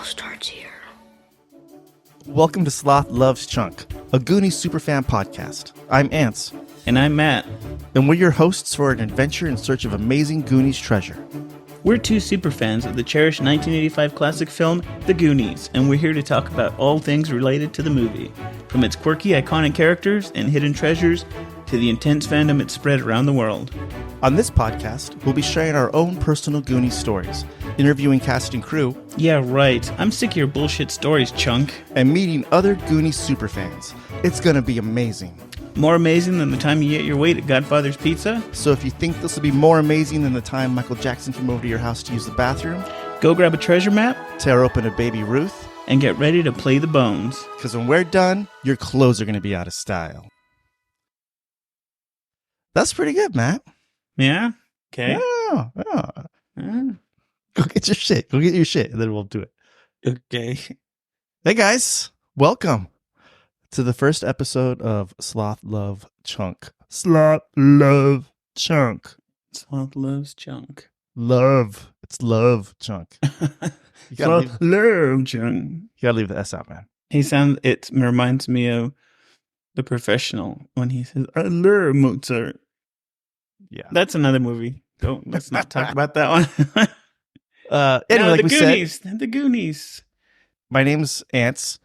all starts here. Welcome to Sloth Love Chunk, a Goonies superfan podcast. I'm Ants. And I'm Matt. And we're your hosts for an adventure in search of amazing Goonies treasure. We're two superfans of the cherished 1985 classic film, The Goonies, and we're here to talk about all things related to the movie, from its quirky, iconic characters and hidden treasures to the intense fandom it spread around the world. On this podcast, we'll be sharing our own personal Goonies stories, interviewing cast and crew. Yeah, right. I'm sick of your bullshit stories, Chunk. And meeting other Goonies superfans. It's gonna be amazing. More amazing than the time you ate your weight at Godfather's Pizza? So if you think this will be more amazing than the time Michael Jackson came over to your house to use the bathroom, go grab a treasure map, tear open a Baby Ruth, and get ready to play the bones. because when we're done, your clothes are gonna be out of style. That's pretty good, Matt. Yeah? Okay. Yeah. Go get your shit. Go get your shit, and then we'll do it. Okay. Hey, guys. Welcome to the first episode of Sloth Love Chunk. Sloth Love Chunk. Sloth loves Chunk. Love. It's love chunk. You gotta Love Chunk. you gotta leave the S out, man. It reminds me of The Professional when he says, I love Mozart. Yeah. That's another movie. Let's not talk about that one. Anyway, No, like the we Goonies. said, The Goonies. my name's Ants.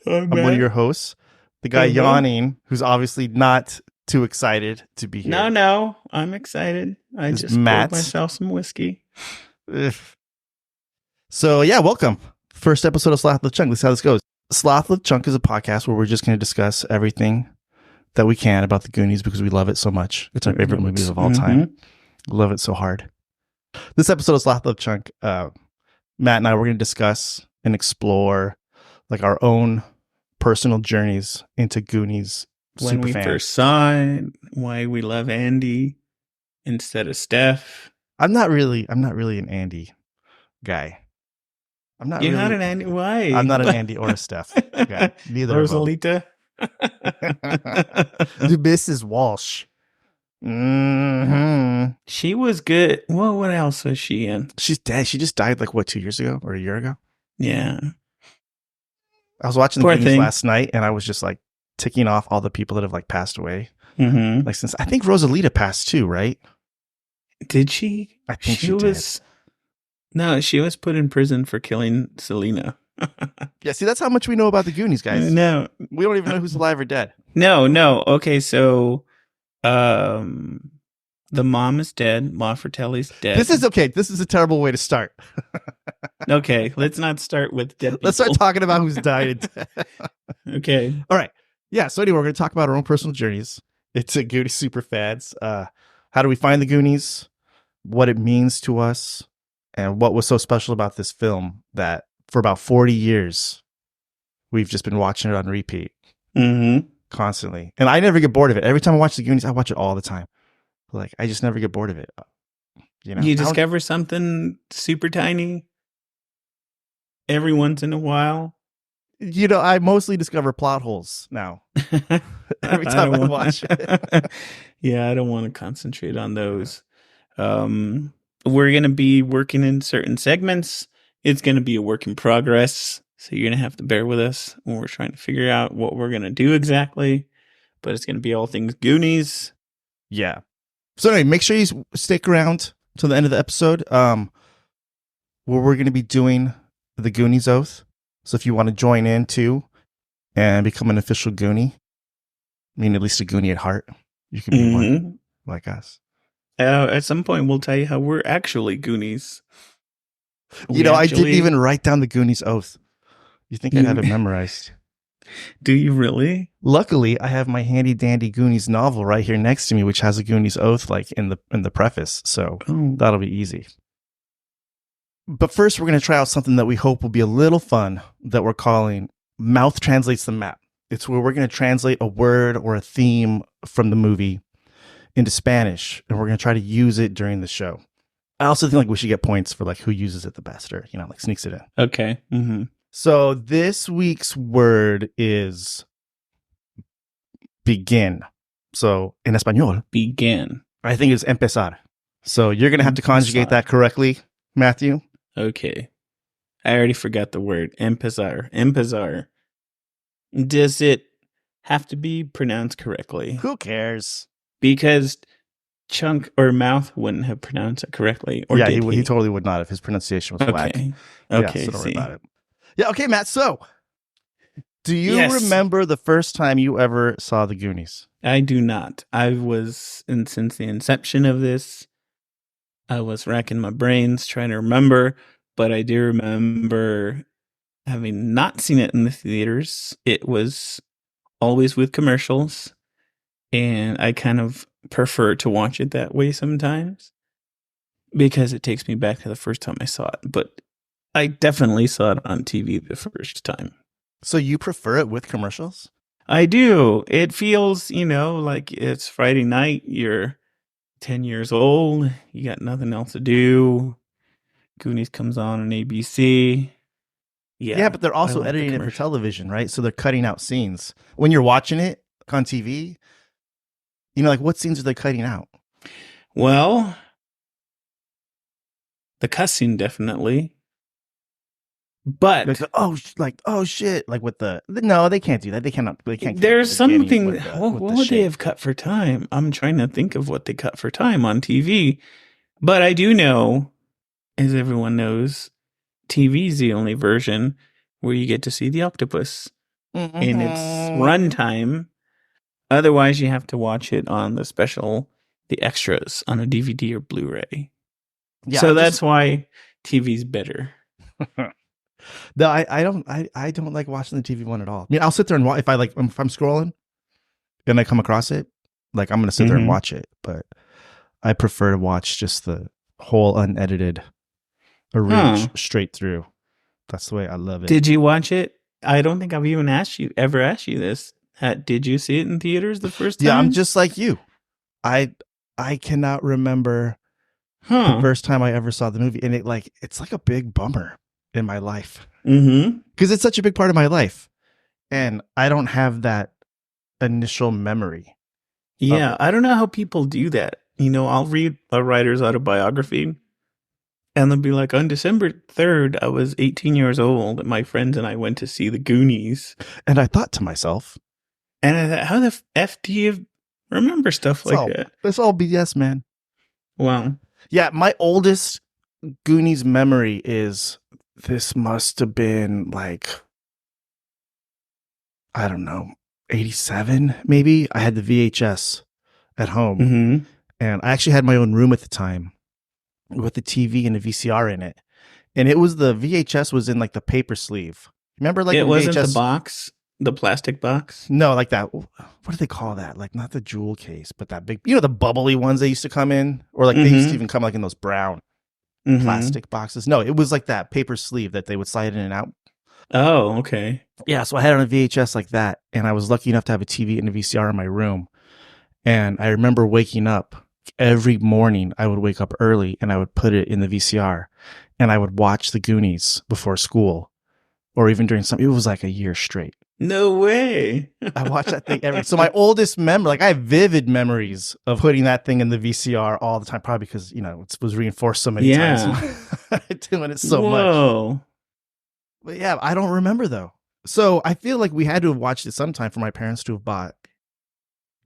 I'm I'm one of your hosts. The guy Uh-huh. yawning, who's obviously not too excited to be here. No, I'm excited. I Is just Matt. poured myself some whiskey. Ugh. So yeah, welcome. First episode of Sloth Love Chunk. This is how this goes. Sloth Love Chunk is a podcast where we're just going to discuss everything that we can about the Goonies because we love it so much. It's our favorite movies of all time. Love it so hard. This episode of Sloth Love Chunk, Matt and I, we're going to discuss and explore like our own personal journeys into Goonies. When we superfan. first saw it, why we love Andy instead of Steph. I'm not really an Andy guy. I'm not. You're really, not an Andy. Why? I'm not an Andy or a Steph guy. Neither of them. Rosalita. Mrs. Walsh. Mm-hmm. She was good. Well, what else was she in? She's dead. She just died like 2 years ago or a year ago. Yeah. I was watching the Poor Goonies thing. last night, and I was just like ticking off all the people that have like passed away. Mm-hmm. Like since I think Rosalita passed too, right? Did she? I think she was. No, she was put in prison for killing Selena. Yeah. See, that's how much we know about the Goonies, guys. No. We don't even know who's alive or dead. No. Okay, so the mom is dead. Ma Fratelli's dead. This is okay. This is a terrible way to start. Okay, let's not start with dead people. Let's start talking about who's died. Okay. All right. Yeah. So anyway, we're going to talk about our own personal journeys. It's a Goonies super fads. How do we find the Goonies? What it means to us, and what was so special about this film that for about 40 years we've just been watching it on repeat Mm-hmm. constantly. And I never get bored of it. Every time I watch the Goonies, I watch it all the time. Like I just never get bored of it. You know, You I don't- discover something super tiny every once in a while. I mostly discover plot holes now. Every time I watch it. Yeah, I don't want to concentrate on those. We're going to be working in certain segments. It's going to be a work in progress. So you're going to have to bear with us when we're trying to figure out what we're going to do exactly. But it's going to be all things Goonies. Yeah. So anyway, make sure you stick around till the end of the episode, where we're going to be doing the Goonies Oath. So if you want to join in too and become an official Goonie, I mean, at least a Goonie at heart, you can be one like us. At some point, we'll tell you how we're actually Goonies. I didn't even write down the Goonies Oath. You think I'd have it memorized? Do you really? Luckily, I have my handy dandy Goonies novel right here next to me, which has a Goonies Oath like in the preface. So that'll be easy. But first, we're going to try out something that we hope will be a little fun that we're calling Mouth Translates the Map. It's where we're going to translate a word or a theme from the movie into Spanish, and we're going to try to use it during the show. I also think like we should get points for like who uses it the best or, like sneaks it in. Okay. Mm-hmm. So this week's word is begin. So in Espanol, Begin. I think it's empezar. So you're going to have to conjugate that correctly, Matthew. Okay. I already forgot the word. Empezar. Empezar. Does it have to be pronounced correctly? Who cares? Because Chunk or Mouth wouldn't have pronounced it correctly, or Yeah, did he totally would not if his pronunciation was whack. Okay. Yeah, Okay, so don't worry see. about it. Yeah, okay, Matt. So, do you Yes. remember the first time you ever saw the Goonies? I do not. I was, and since the inception of this, I was racking my brains trying to remember, but I do remember having not seen it in the theaters. It was always with commercials, and I kind of prefer to watch it that way sometimes because it takes me back to the first time I saw it. But I definitely saw it on TV the first time. So you prefer it with commercials? I do. It feels, like it's Friday night. You're 10 years old. You got nothing else to do. Goonies comes on ABC. Yeah, but they're also I like editing it for television, right? So they're cutting out scenes. When you're watching it on TV, like what scenes are they cutting out? Well, the cussing definitely. But oh shit, like with no, they can't do that. They can't. There's something. What would they have cut for time? I'm trying to think of what they cut for time on TV. But I do know, as everyone knows, TV is the only version where you get to see the octopus in its runtime. Otherwise, you have to watch it on the extras on a DVD or Blu-ray. Yeah, so that's why TV's better. No, I don't like watching the TV one at all. I mean, I'll sit there and watch if I'm scrolling and I come across it, like I'm gonna sit there and watch it. But I prefer to watch just the whole unedited, straight through. That's the way I love it. Did you watch it? I don't think I've even ever asked you this. Did you see it in theaters the first time? Yeah, I'm just like you. I cannot remember the first time I ever saw the movie, and it's like a big bummer in my life because it's such a big part of my life, and I don't have that initial memory. Yeah, I don't know how people do that. I'll read a writer's autobiography, and they'll be like, on December 3rd, I was 18 years old, and my friends and I went to see the Goonies. And I thought to myself, and I thought, how the F do you remember stuff like that? It's all BS, man. Wow. Yeah, my oldest Goonies memory is this must have been like, I don't know, 87 maybe. I had the VHS at home, and I actually had my own room at the time with the TV and a VCR in it. And it was the VHS was in like the paper sleeve. Remember, like it wasn't the box, the plastic box? No, like that. What do they call that? Like not the jewel case, but that big, the bubbly ones they used to come in, or like they used to even come like in those brown plastic boxes. No, it was like that paper sleeve that they would slide in and out. Oh, okay. Yeah, so I had it on a VHS like that, and I was lucky enough to have a TV and a VCR in my room. And I remember waking up every morning. I would wake up early and I would put it in the VCR, and I would watch the Goonies before school, or even during it was like a year straight. No way. I watched that thing so my oldest memory, like I have vivid memories of putting that thing in the VCR all the time, probably because, it was reinforced so many times. Doing it so much. But yeah, I don't remember though. So I feel like we had to have watched it sometime for my parents to have bought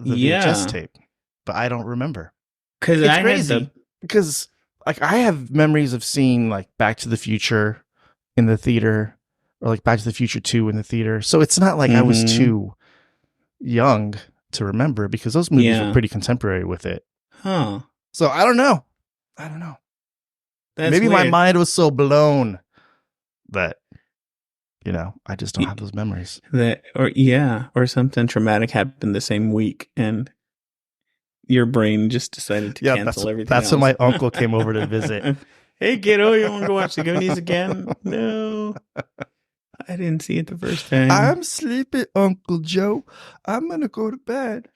the VHS tape, but I don't remember. Because it's crazy. Because like I have memories of seeing like Back to the Future in the theater, or like Back to the Future 2 in the theater. So it's not like I was too young to remember, because those movies were pretty contemporary with it. Huh. So I don't know. That's maybe weird. my mind was so blown that, I just don't have those memories. Or something traumatic happened the same week and your brain just decided to cancel everything. That's when my uncle came over to visit. Hey, kiddo, you want to go watch the Goonies again? No. I didn't see it the first time. I'm sleepy, Uncle Joe. I'm going to go to bed.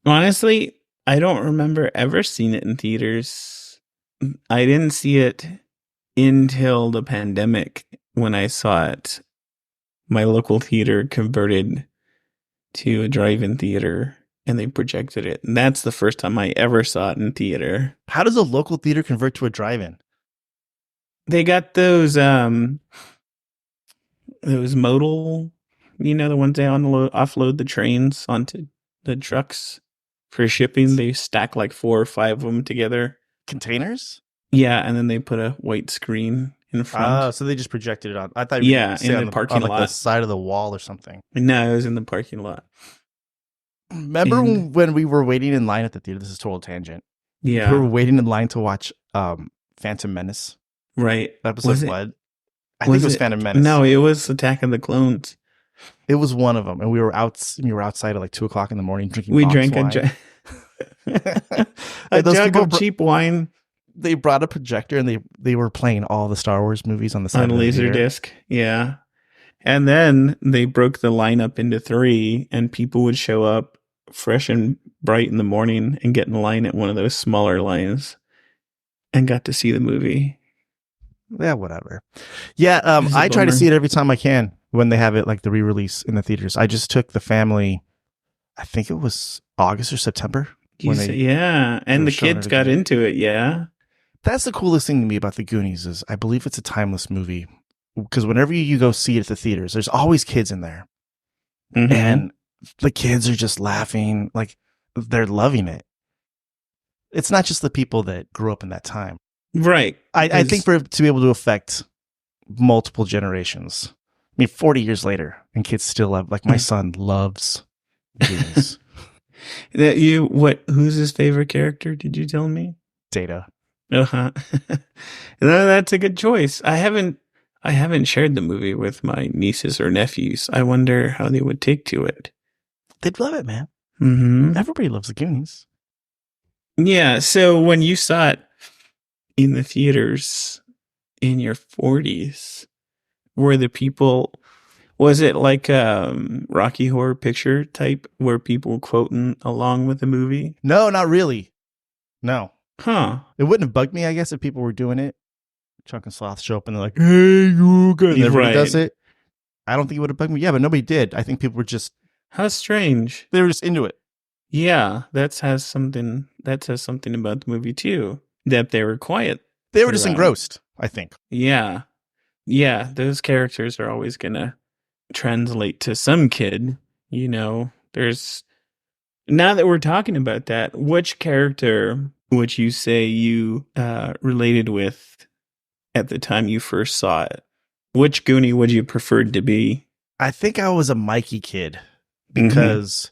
Honestly, I don't remember ever seeing it in theaters. I didn't see it until the pandemic when I saw it. My local theater converted to a drive-in theater, and they projected it. And that's the first time I ever saw it in theater. How does a local theater convert to a drive-in? They got those those modal, the ones they offload the trains onto the trucks for shipping. They stack like 4 or 5 of them together. Containers? Yeah, and then they put a white screen in front. So they just projected it on. I thought you were in the parking lot, the side of the wall or something. No, it was in the parking lot. Remember when we were waiting in line at the theater? This is total tangent. Yeah, we were waiting in line to watch Phantom Menace. Right. Episode what? I think it was Phantom Menace. No, it was Attack of the Clones. It was one of them, and we were outside at like 2:00 in the morning drinking. We drank a jug of cheap wine. They brought a projector and they were playing all the Star Wars movies on the side on of the laser disc. Yeah, and then they broke the line up into 3, and people would show up fresh and bright in the morning and get in line at one of those smaller lines, and got to see the movie. Yeah, whatever. Yeah, I try to see it every time I can when they have it, like the re-release in the theaters. I just took the family, I think it was August or September. And the kids got into it, yeah. That's the coolest thing to me about the Goonies is I believe it's a timeless movie. Because whenever you go see it at the theaters, there's always kids in there. Mm-hmm. And the kids are just laughing, like they're loving it. It's not just the people that grew up in that time. Right. I think for it to be able to affect multiple generations. I mean, 40 years later, and kids still love, like my son loves Goonies. Who's his favorite character? Did you tell me? Data. Uh-huh. No, that's a good choice. I haven't shared the movie with my nieces or nephews. I wonder how they would take to it. They'd love it, man. Mm-hmm. Everybody loves the Goonies. Yeah. So when you saw it in the theaters in your 40s, were the people? Was it like Rocky Horror Picture type where people quoting along with the movie? No, not really. No. Huh. It wouldn't have bugged me, I guess, if people were doing it. Chunk and Sloth show up and they're like, hey, you good. And everybody does it. I don't think it would have bugged me. Yeah, but nobody did. I think people were just... How strange. They were just into it. Yeah, that says something about the movie too. That they were quiet. They were just engrossed, I think. Yeah. Yeah, those characters are always going to translate to some kid. There's... Now that we're talking about that, which character would you say you related with at the time you first saw it? Which Goonie would you prefer to be? I think I was a Mikey kid because,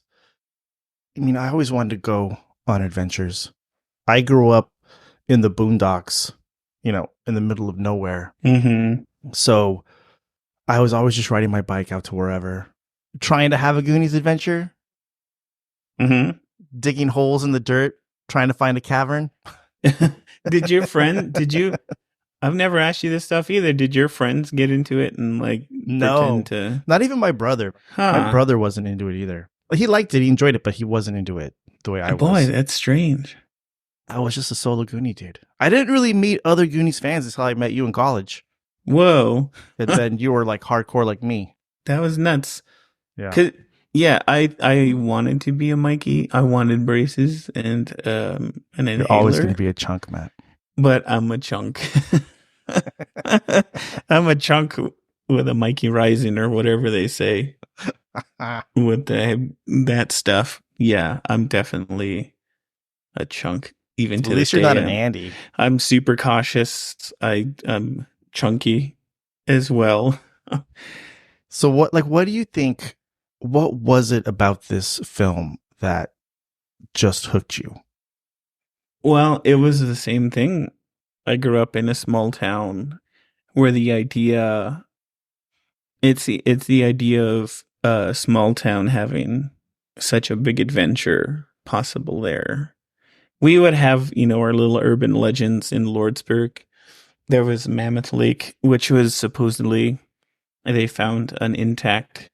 I always wanted to go on adventures. I grew up in the boondocks, in the middle of nowhere. Mm-hmm. So I was always just riding my bike out to wherever, trying to have a Goonies adventure. Mm-hmm. Digging holes in the dirt, trying to find a cavern. I've never asked you this stuff either. Did your friends get into it and no, not even my brother. Huh. My brother wasn't into it either. He liked it. He enjoyed it, but he wasn't into it the way I was. Boy, that's strange. I was just a solo Goonie dude. I didn't really meet other Goonies fans until I met you in college. Whoa. And then you were like hardcore like me. That was nuts. Yeah. Yeah, I wanted to be a Mikey. I wanted braces and an inhaler. You're always going to be a chunk, Matt. But I'm a chunk. I'm a chunk with a Mikey Rising or whatever they say. With that stuff. Yeah, I'm definitely a chunk. Even to at least you're not an Andy. I'm super cautious. I'm chunky as well. So what do you think? What was it about this film that just hooked you? Well, it was the same thing. I grew up in a small town where the idea, it's the idea of a small town having such a big adventure possible there. We would have, our little urban legends in Lordsburg. There was Mammoth Lake, which was supposedly, they found an intact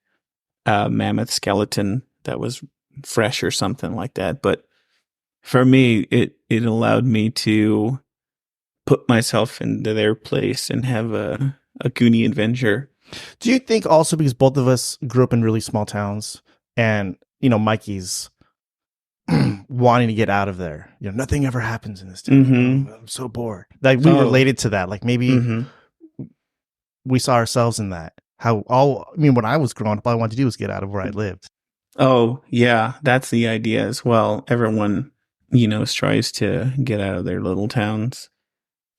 mammoth skeleton that was fresh or something like that. But for me, it allowed me to put myself into their place and have a Goonie adventure. Do you think also because both of us grew up in really small towns and, Mikey's wanting to get out of there, nothing ever happens in this town. Mm-hmm. I'm so bored. Like we related to that. Like maybe we saw ourselves in that. when I was growing up, all I wanted to do was get out of where I lived. Oh, yeah, that's the idea as well. Everyone, tries to get out of their little towns.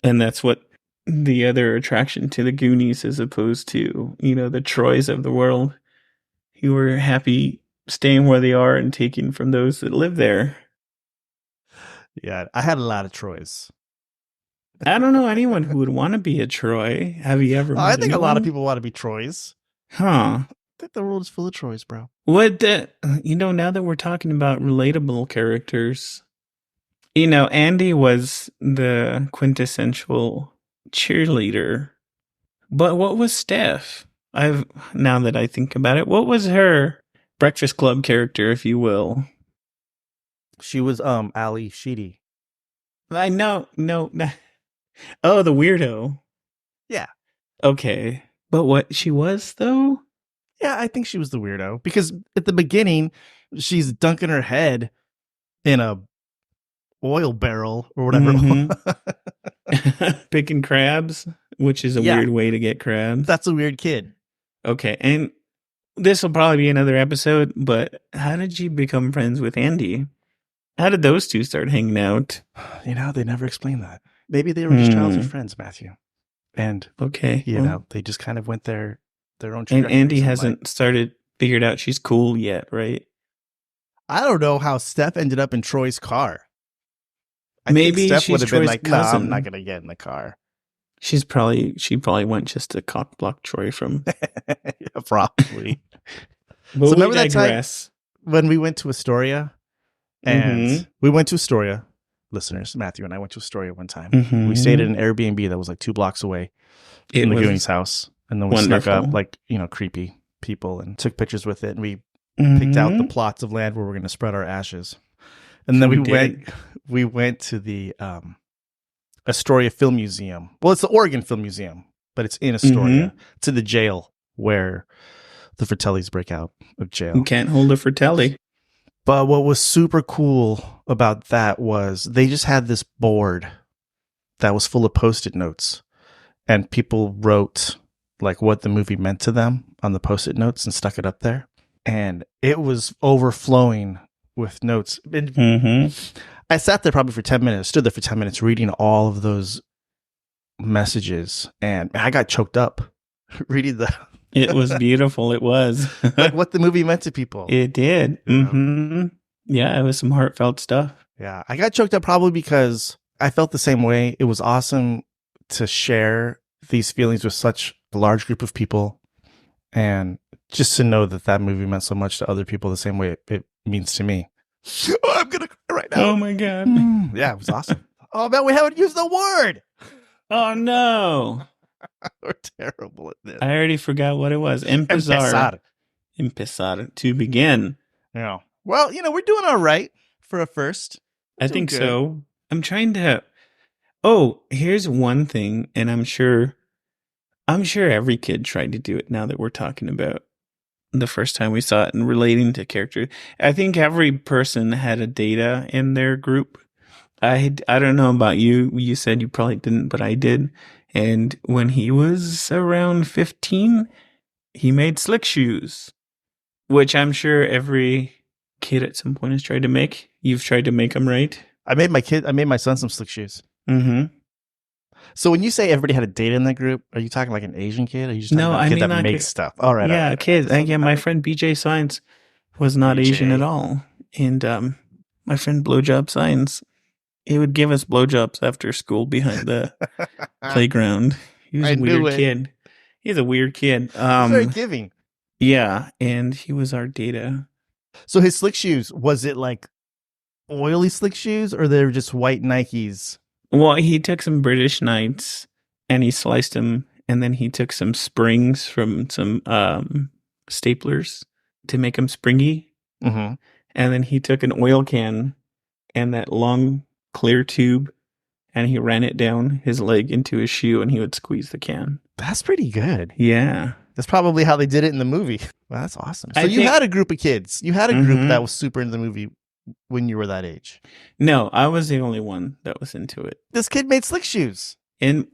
And that's what the other attraction to the Goonies, as opposed to, the Troys of the world, who are happy staying where they are and taking from those that live there. Yeah, I had a lot of Troys. I don't know anyone who would want to be a Troy. Have you ever met I think anyone? a lot of people want to be Troys. Huh. I think the world is full of Troys, bro. Now that we're talking about relatable characters, Andy was the quintessential cheerleader. But what was Steph? Now that I think about it, what was her Breakfast Club character, if you will? She was Ali Sheedy. I know, no. Oh, the weirdo. Yeah. Okay. But what she was, though? Yeah, I think she was the weirdo. Because at the beginning, she's dunking her head in a oil barrel or whatever. Mm-hmm. Picking crabs, which is a weird way to get crabs. That's a weird kid. Okay. And this will probably be another episode, but how did she become friends with Andy? How did those two start hanging out? They never explained that. Maybe they were just childhood friends, Matthew. And they just kind of went their own trajectory. And Andy hasn't figured out she's cool yet, right? I don't know how Steph ended up in Troy's car. Maybe Steph she's would have been like, cousin. I'm not going to get in the car. She probably went just to cock block Troy from. Yeah, probably. But so remember that time when we went to Astoria? And we went to Astoria, listeners, Matthew and I went to Astoria one time. We stayed at an Airbnb that was like 2 blocks away from the Goonies house. And then we snuck up like, creepy people and took pictures with it. And we picked out the plots of land where we're going to spread our ashes. And then we went to the Astoria Film Museum. Well, it's the Oregon Film Museum, but it's in Astoria, to the jail where the Fratellis break out of jail. You can't hold a Fratelli. But what was super cool about that was they just had this board that was full of Post-it notes, and people wrote like what the movie meant to them on the Post-it notes and stuck it up there. And it was overflowing with notes. I sat there probably for 10 minutes, stood there for 10 minutes reading all of those messages, and I got choked up reading the... It was beautiful. It was. Like what the movie meant to people. It did. Yeah, it was some heartfelt stuff. Yeah, I got choked up probably because I felt the same way. It was awesome to share these feelings with such a large group of people, and just to know that movie meant so much to other people the same way it means to me. Oh, I'm going to cry right now. Oh, my God. Yeah, it was awesome. Oh, man, we haven't used the word. Oh, no. We're terrible at this. I already forgot what it was. Empezar. To begin. Yeah. Well, we're doing all right for a first. I think so. I'm trying to... Oh, here's one thing, and I'm sure every kid tried to do it now that we're talking about the first time we saw it and relating to characters. I think every person had a data in their group. I don't know about you. You said you probably didn't, but I did. And when he was around 15, he made slick shoes, which I'm sure every kid at some point has tried to make. You've tried to make them, right? I made my son some slick shoes. So when you say everybody had a data in that group, are you talking like an Asian kid? Or are you just talking about a kid that makes stuff? All right. Yeah, all right. kids. My friend BJ Science was not Asian at all. And my friend Blowjob Science, he would give us blowjobs after school behind the playground. He was a weird kid. He's a weird kid. He's very giving. Yeah, and he was our data. So his slick shoes, was it like oily slick shoes, or they were just white Nikes? Well, he took some British Knights and he sliced them, and then he took some springs from some staplers to make them springy. And then he took an oil can and that long clear tube, and he ran it down his leg into his shoe, and he would squeeze the can. That's pretty good. Yeah. That's probably how they did it in the movie. Well, that's awesome. So you had a group of kids. You had a group that was super into the movie when you were that age. No, I was the only one that was into it. This kid made slick shoes. And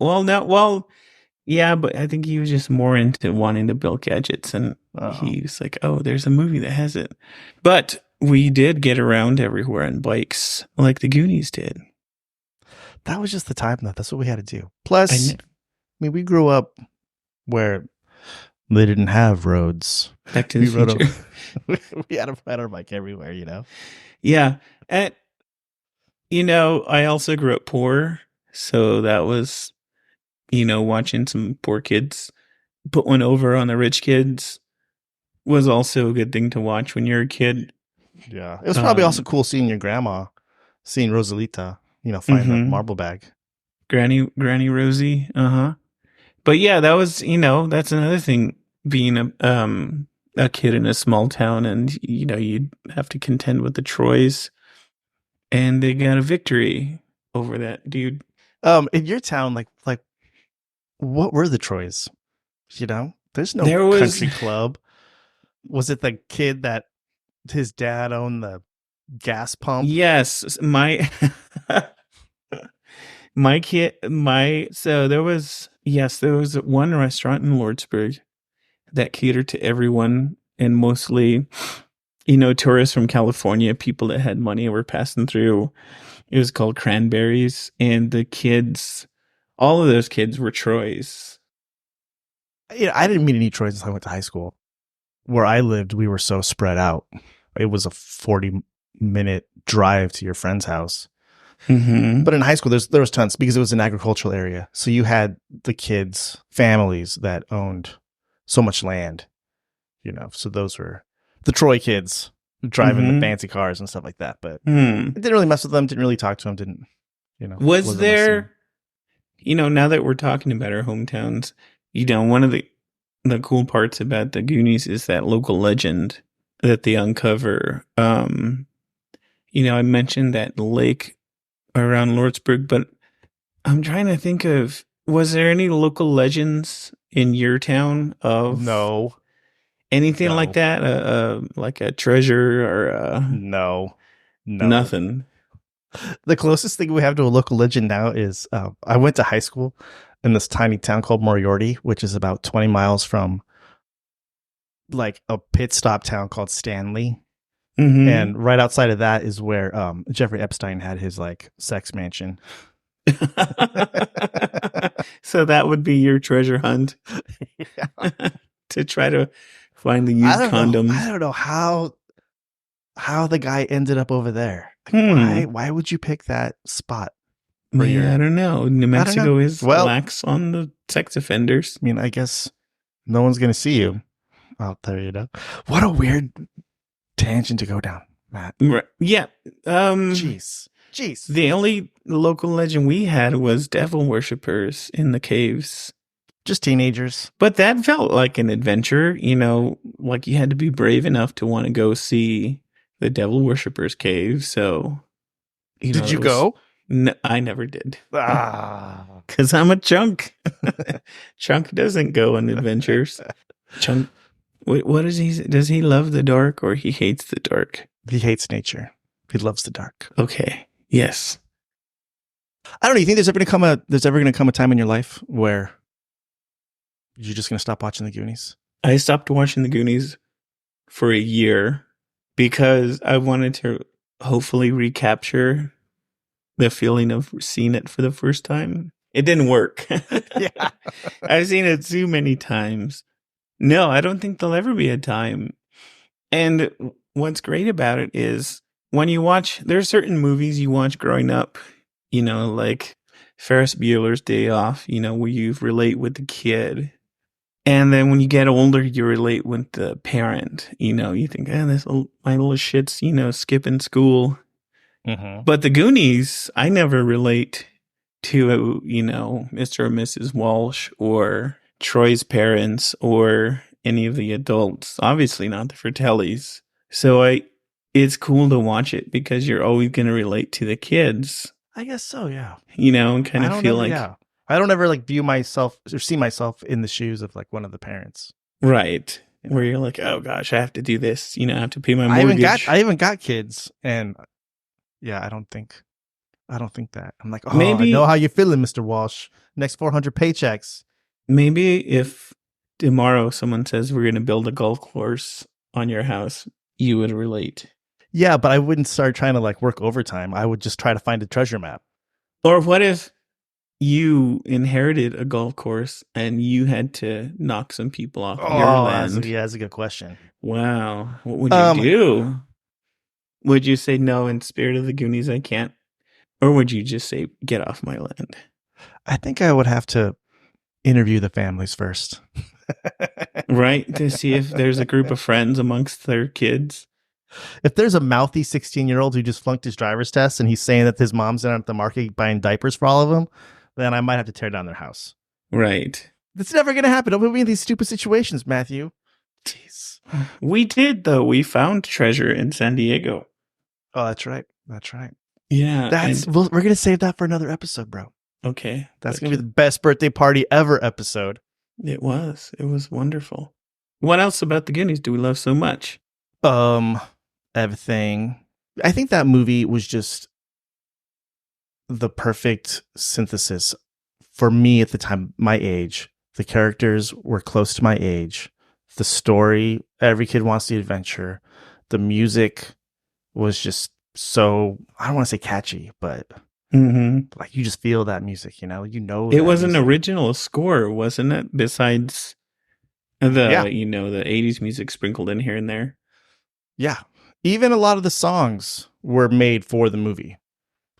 Yeah, but I think he was just more into wanting to build gadgets, and Oh, he was like, "Oh, there's a movie that has it." But we did get around everywhere on bikes, like the Goonies did. that was just the time though. That's what we had to do. I Plus, know. I mean, we grew up where they didn't have roads. Back to the We rode Future. a, we had to ride our bike everywhere, you know? Yeah, and I also grew up poor, so that was watching some poor kids put one over on the rich kids was also a good thing to watch when you're a kid. Yeah. It was probably also Um, cool seeing your grandma, seeing Rosalita, find the hmm marble bag. Granny Rosie. Uh huh. But yeah, that was that's another thing being a kid in a small town, and you'd have to contend with the Troys, and they got a victory over that dude. In your town, like what were the Troys? There's no There was country club. Was it the kid that his dad owned the gas pump? yes, my kid my so there was one restaurant in Lordsburg that catered to everyone, and mostly tourists from California, people that had money were passing through. It was called Cranberries, and the kids, all of those kids were Troys. I didn't meet any Troys until I went to high school. Where I lived, we were so spread out. It was a 40-minute drive to your friend's house. Mm-hmm. But in high school, there was tons because it was an agricultural area. So you had the kids, families that owned so much land, So those were the Troy kids driving the Mm-hmm. fancy cars and stuff like that. But Hmm. I didn't really mess with them. Didn't really talk to them. Didn't Was wasn't my scene. there, now that we're talking about our hometowns, one of the cool parts about the Goonies is that local legend that they uncover. I mentioned that lake around Lordsburg, but I'm trying to think of, was there any local legends in your town of No, anything like no, that? Like a treasure or no, no. nothing? The closest thing we have to a local legend now is I went to high school in this tiny town called Moriarty, which is about 20 miles from like a pit stop town called Stanley. Mm-hmm. And right outside of that is where Jeffrey Epstein had his like sex mansion. So that would be your treasure hunt Yeah. to try to find the I used don't know. condoms. I don't know how the guy ended up over there. Like, Hmm. why would you pick that spot for Man, I your don't know. New I don't know. Mexico is Well, lax on the sex offenders. I mean, I guess no one's gonna see you out there, What a weird tangent to go down, Matt. Right. Yeah. Jeez. The only local legend we had was devil worshippers in the caves. Just teenagers. But that felt like an adventure, like you had to be brave enough to want to go see the devil worshippers cave. So, Did you that was, go? no, I never did. Ah. Because I'm a chunk. Chunk doesn't go on adventures. Chunk, what is he? Does he love the dark or he hates the dark? He hates nature. He loves the dark. Okay. Yes. I don't know. You think there's ever gonna come a time in your life where you're just gonna stop watching the Goonies? I stopped watching the Goonies for a year because I wanted to hopefully recapture the feeling of seeing it for the first time. It didn't work. Yeah. I've seen it too many times. No, I don't think there'll ever be a time. And what's great about it is when you watch, there are certain movies you watch growing up, like Ferris Bueller's Day Off, where you relate with the kid. And then when you get older, you relate with the parent. You think, my little shit's, skipping school. Mm-hmm. But the Goonies, I never relate to, Mr. or Mrs. Walsh or Troy's parents or any of the adults. Obviously not the Fratellis. So it's cool to watch it because you're always going to relate to the kids. I guess so, yeah. And kind of feel like, yeah. I don't ever like view myself or see myself in the shoes of like one of the parents. right. Where you're like, oh gosh, I have to do this. I have to pay my mortgage. I even got kids, and yeah, I don't think that. I'm like, oh, I Maybe know how you're feeling, Mr. Walsh. Next 400 paychecks, Maybe if tomorrow someone says we're going to build a golf course on your house, you would relate. Yeah, but I wouldn't start trying to like work overtime. I would just try to find a treasure map. Or what if you inherited a golf course and you had to knock some people off your land? That's a good question. Wow. What would you do? Would you say no in Spirit of the Goonies, I can't? Or would you just say, get off my land? I think I would have to interview the families first. Right? To see if there's a group of friends amongst their kids. If there's a mouthy 16-year-old who just flunked his driver's test and he's saying that his mom's out at the market buying diapers for all of them, then I might have to tear down their house. Right. That's never going to happen. Don't put me in these stupid situations, Matthew. Jeez. We did, though. We found treasure in San Diego. Oh, that's right. That's right. Yeah. We're going to save that for another episode, bro. Okay. That's going to be the best birthday party ever episode. It was. It was wonderful. What else about the Goonies do we love so much? Everything. I think that movie was just the perfect synthesis for me at the time, my age. The characters were close to my age. The story, every kid wants the adventure. The music was just so, I don't want to say catchy, but like you just feel that music, you know it was an original score, wasn't it? Besides the the 80s music sprinkled in here and there. Yeah, even a lot of the songs were made for the movie.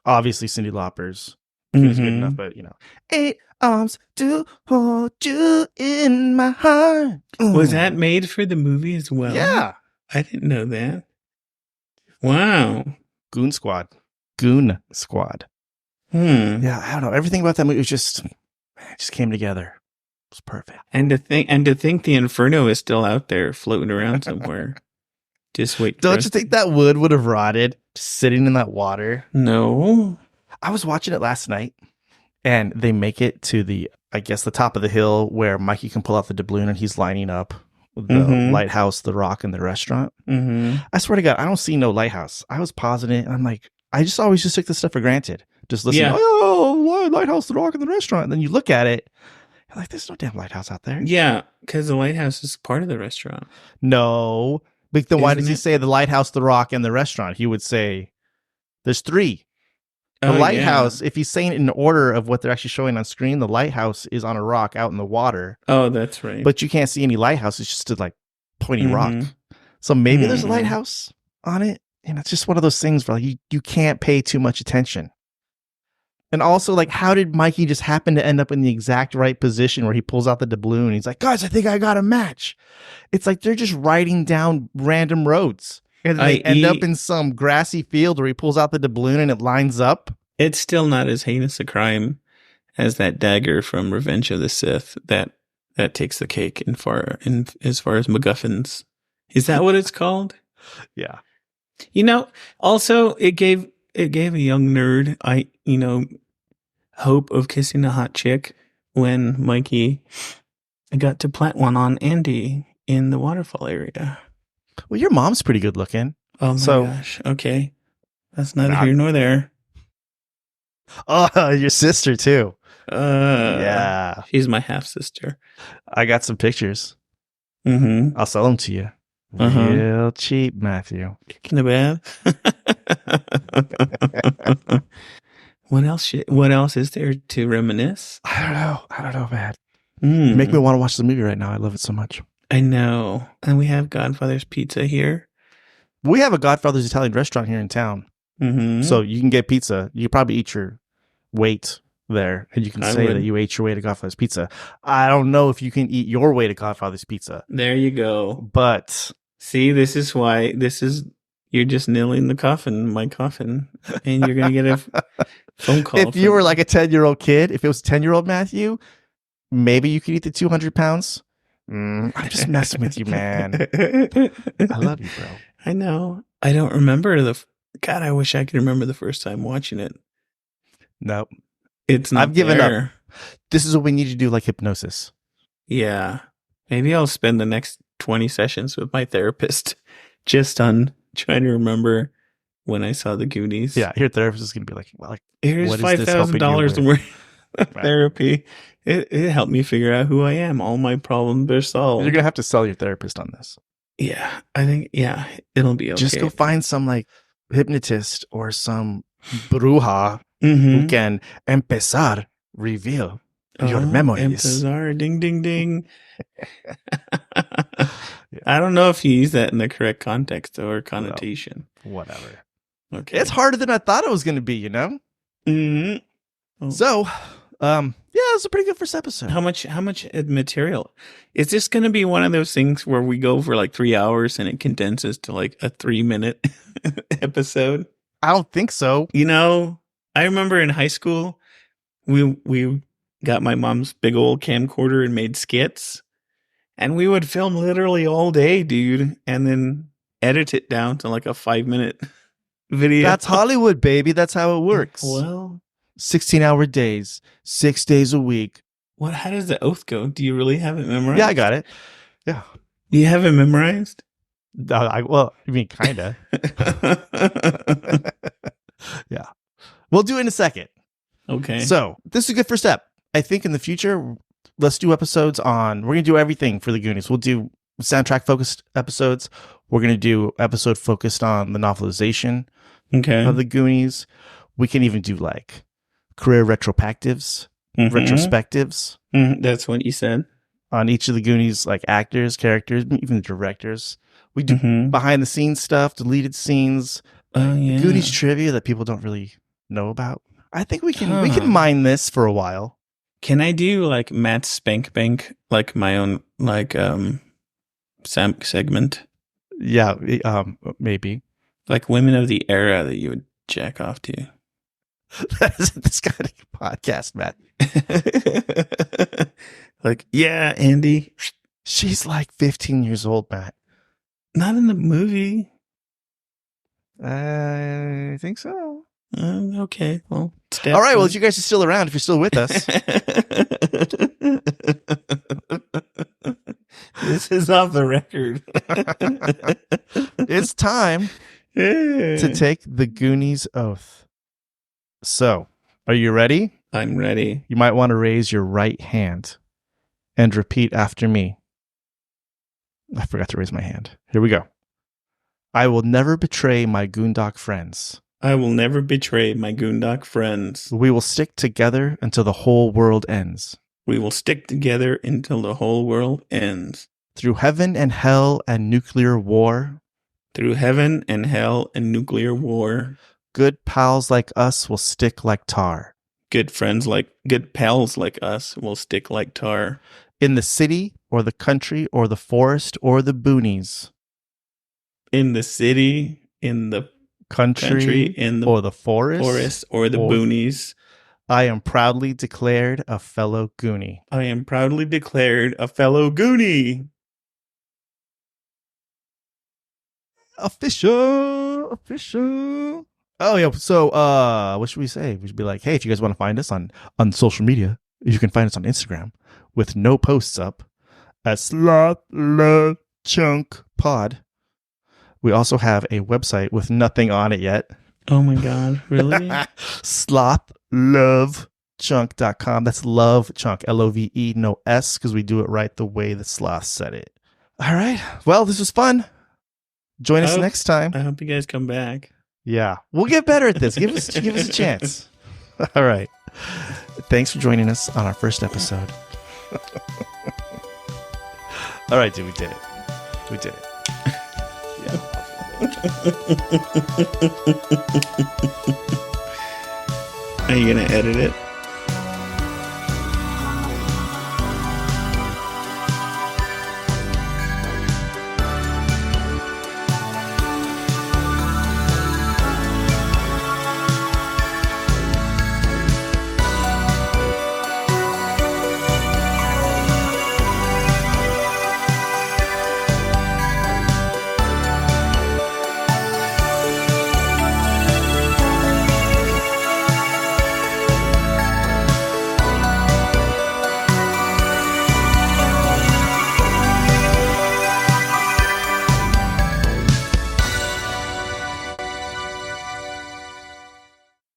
Obviously Cyndi Lauper's is good enough, but 8 arms to hold you in my heart. Was that made for the movie as well? Yeah, I didn't know that. Wow. Goon Squad. Yeah, I don't know. Everything about that movie was just came together. It was perfect. And to think the Inferno is still out there floating around somewhere. Just wait. Don't you think that would have rotted sitting in that water? No. I was watching it last night, and they make it to the top of the hill where Mikey can pull out the doubloon, and he's lining up the lighthouse, the rock, and the restaurant. I swear to God, I don't see no lighthouse. I was pausing it, and I'm like, I just always took this stuff for granted. Just listen, lighthouse, the rock, and the restaurant. And then you look at it, you're like, there's no damn lighthouse out there. Yeah, because the lighthouse is part of the restaurant. No. But then why does he say the lighthouse, the rock, and the restaurant? He would say there's 3. The lighthouse, if he's saying it in order of what they're actually showing on screen, the lighthouse is on a rock out in the water. Oh, that's right. But you can't see any lighthouse. It's just a like pointy rock. So maybe there's a lighthouse on it. And it's just one of those things where like, you can't pay too much attention. And also, like, how did Mikey just happen to end up in the exact right position where he pulls out the doubloon? He's like, guys, I think I got a match. It's like they're just riding down random roads. And they end up in some grassy field where he pulls out the doubloon and it lines up. It's still not as heinous a crime as that dagger from Revenge of the Sith that takes the cake as far as MacGuffins. Is that what it's called? Yeah. Also it gave a young nerd hope of kissing a hot chick when Mikey got to plant one on Andy in the waterfall area. Well, your mom's pretty good looking. Oh my gosh. Okay. That's neither here nor there. Oh, your sister too. Yeah. She's my half sister. I got some pictures. I'll sell them to you. Real cheap, Matthew. Kicking the bed. What else is there to reminisce? I don't know, man. You make me want to watch the movie right now. I love it so much. I know. And we have Godfather's Pizza here. We have a Godfather's Italian restaurant here in town. So you can get pizza. You can probably eat your weight there. And you can say that you ate your way to Godfather's Pizza. I don't know if you can eat your way to Godfather's Pizza. There you go. But see, this is why you're just nailing my coffin, and you're going to get a phone call. If you were like a 10-year-old kid, if it was 10-year-old Matthew, maybe you could eat the 200 pounds. I'm just messing with you, man. I love you, bro. I know. I don't remember God, I wish I could remember the first time watching it. Nope. It's not I've given up. This is what we need to do, like hypnosis. Yeah. Maybe I'll spend the next 20 sessions with my therapist just on trying to remember when I saw the Goonies. Yeah, your therapist is going to be like, well, here's $5,000 worth. Therapy. It helped me figure out who I am. All my problems are solved. You're going to have to sell your therapist on this. Yeah, I think, it'll be okay. Just go find some like hypnotist or some bruja who can empezar, reveal your memories. Empezar, ding, ding, ding. I don't know if you use that in the correct context or connotation. Well, whatever. Okay. It's harder than I thought it was going to be, you know? Mm-hmm. Oh. So, it was a pretty good first episode. How much material? Is this going to be one of those things where we go for like 3 hours and it condenses to like a 3-minute episode? I don't think so. You know, I remember in high school, we got my mom's big old camcorder and made skits, and we would film literally all day, dude, and then edit it down to like a 5-minute video. That's Hollywood, baby. That's how it works. Well, 16-hour days, 6 days a week. How does the oath go? Do you really have it memorized? Yeah, I got it. Yeah. You have it memorized? Well, I mean, kind of. Yeah. We'll do it in a second. Okay. So this is a good first step. I think in the future, let's do episodes on, we're going to do everything for the Goonies. We'll do soundtrack focused episodes. We're going to do episode focused on the novelization of the Goonies. We can even do like career retrospectives, retrospectives. That's what you said. On each of the Goonies, like actors, characters, even the directors. We do behind the scenes stuff, deleted scenes, Goonies trivia that people don't really know about. I think we can mine this for a while. Can I do like Matt Spank Bank, like my own like segment? Yeah, maybe. Like women of the era that you would jack off to. That isn't this kind of podcast, Matt. Like, yeah, Andy. She's like 15 years old, Matt. Not in the movie. I think so. Okay. Well, all right. Well, if you guys are still around, if you're still with us. This is off the record. It's time to take the Goonies oath. So, are you ready? I'm ready. You might want to raise your right hand and repeat after me. I forgot to raise my hand. Here we go. I will never betray my Goondock friends. I will never betray my Goondock friends. We will stick together until the whole world ends. We will stick together until the whole world ends. Through heaven and hell and nuclear war. Through heaven and hell and nuclear war. Good pals like us will stick like tar. Good pals like us will stick like tar. In the city or the country or the forest or the boonies. In the city, in the country in the or the forest or the boonies. I am proudly declared a fellow Goonie. I am proudly declared a fellow Goonie. Official. Oh yeah. So what should we say? We should be like, hey, if you guys want to find us on social media, you can find us on Instagram with no posts up at Sloth Love Chunk Pod. We also have a website with nothing on it yet. Oh my God, really? SlothLoveChunk.com. That's love chunk, Love, no S, because we do it right the way the sloth said it. All right. Well, this was fun. Join us next time. I hope you guys come back. Yeah, we'll get better at this. Give us a chance. All right. Thanks for joining us on our first episode. All right, dude, we did it. Yeah. Are you gonna edit it?